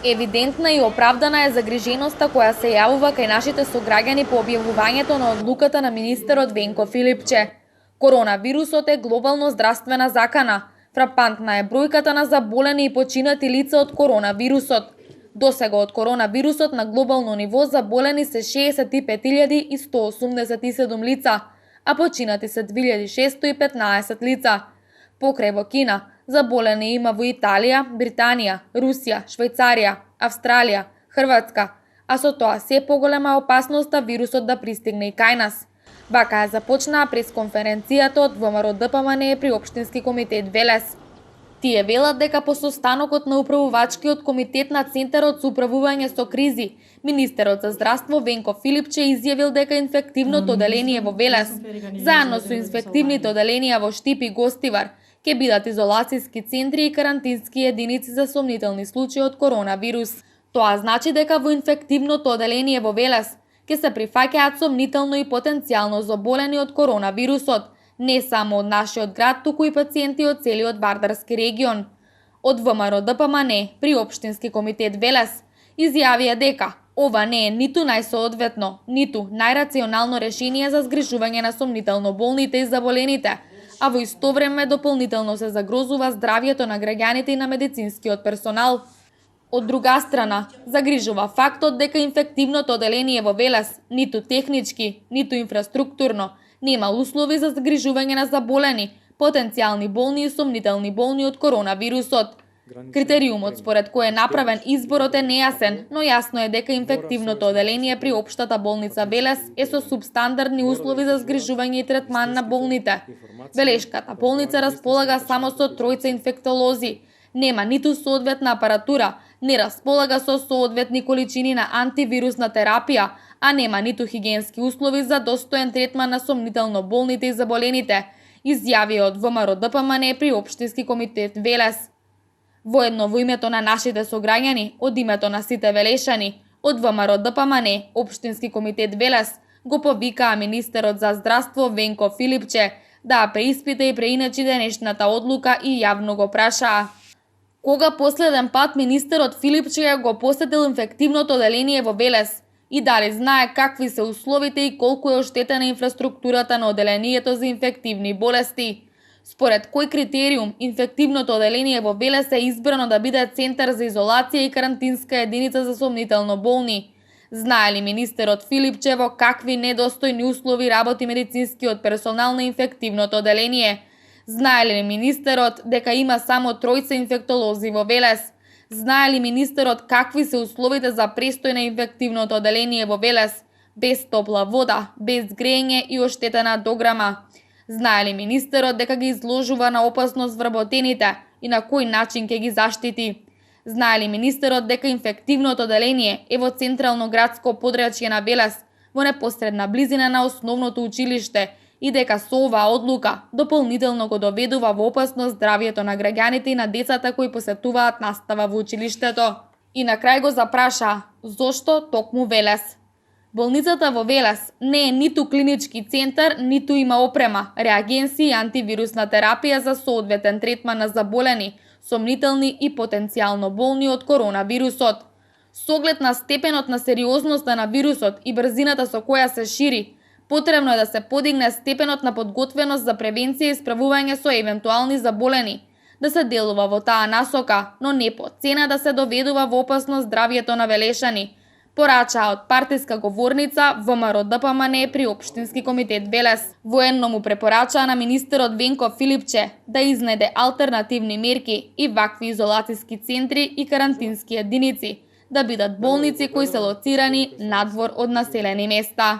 Евидентна и оправдана е загриженоста која се јавува кај нашите сограѓани по објавувањето на одлуката на министерот Венко Филипче. Коронавирусот е глобално здравствена закана. Фрапантна е бројката на заболени и починати лица од коронавирусот. Досега од коронавирусот на глобално ниво заболени се 65.187 лица, а починати се 2615 лица. Покрај во Кина, заболени има во Италија, Британија, Русија, Швајцарија, Австралија, Хрватска, а со тоа се поголема опасноста вирусот да пристигне и кај нас. Вака ја започнаа пресконференцијата од ВМРО ДПМН при Општински комитет Велес. Тие велат дека по состанокот на управувачкиот комитет на Центарот за управување со кризи, министерот за здравство Венко Филипче изјавил дека инфективното оделение во Велес, заедно со инфективните оделенија во Штип и Гостивар, ќе бидат изолацијски центри и карантински единици за сомнителни случаи од коронавирус. Тоа значи дека во инфективното оделение во Велес ќе се прифаќаат сомнително и потенцијално заболени од коронавирусот, не само од нашиот град, туку и пациенти од целиот Вардарски регион. Од ВМРО ДПМН при Општински комитет Велес изјавија дека ова не е ниту најсоодветно, ниту најрационално решение за згрижување на сомнително болните и заболените, а во исто време дополнително се загрозува здравјето на граѓаните и на медицинскиот персонал. Од друга страна, загрижува фактот дека инфективното оделение во Велес ниту технички, ниту инфраструктурно нема услови за згрижување на заболени, потенцијални болни и сомнителни болни од коронавирусот. Критериумот според кој е направен изборот е нејасен, но јасно е дека инфективното оделение при Општата болница Велес е со субстандардни услови за згрижување и третман на болните. Велешката болница располага само со 3 инфектолози, нема ниту соодветна апаратура, не располага со соодветни количини на антивирусна терапија, а нема ниту хигиенски услови за достоен третман на сомнително болните и заболените, изјавија од ВМРО ДПМН при Општински комитет Велес. Воедно во името на нашите сограѓани, од името на сите велешани, од ВМРО ДПМН, Општински комитет Велес, го повикаа министерот за здравство Венко Филипче да преиспита и преиначи денешната одлука и јавно го прашаа: кога последен пат министерот Филипче го посетил инфективното оделение во Велес и дали знае какви се условите и колку е оштетена инфраструктурата на оделението за инфективни болести? Според кој критериум инфективното оделение во Велес е избрано да биде центар за изолација и карантинска единица за сомнително болни? Знае ли министерот Филипче во какви недостојни услови работи медицинскиот персонал на инфективното оделение? Знае ли министерот дека има само 3 инфектолози во Велес? Знае ли министерот какви се условите за престој на инфективното оделение во Велес, без топла вода, без грење и оштетена дограма? Знае ли министерот дека ги изложува на опасност вработените и на кој начин ќе ги заштити? Знае ли министерот дека инфективното оделение е во централно градско подрачје на Велес, во непосредна близина на основното училиште, и дека со оваа одлука дополнително го доведува во опасност здравјето на граѓаните и на децата кои посетуваат настава во училиштето? И на крај го запраша: зошто токму Велес? Болницата во Велес не е ниту клинички центар, ниту има опрема, реагенси и антивирусна терапија за соодветен третман на заболени, сомнителни и потенцијално болни од коронавирусот. Со оглед на степенот на сериозноста на вирусот и брзината со која се шири, потребно е да се подигне степенот на подготвеност за превенција и справување со евентуални заболени, да се делува во таа насока, но не по цена да се доведува во опасност здравјето на велешани, порачаа од партиска говорница ВМРО ДПМН при Општински комитет Велес. Военно му препорачаа на министерот Венко Филипче да изнајде алтернативни мерки и вакви изолацијски центри и карантински единици да бидат болници кои се лоцирани надвор од населени места.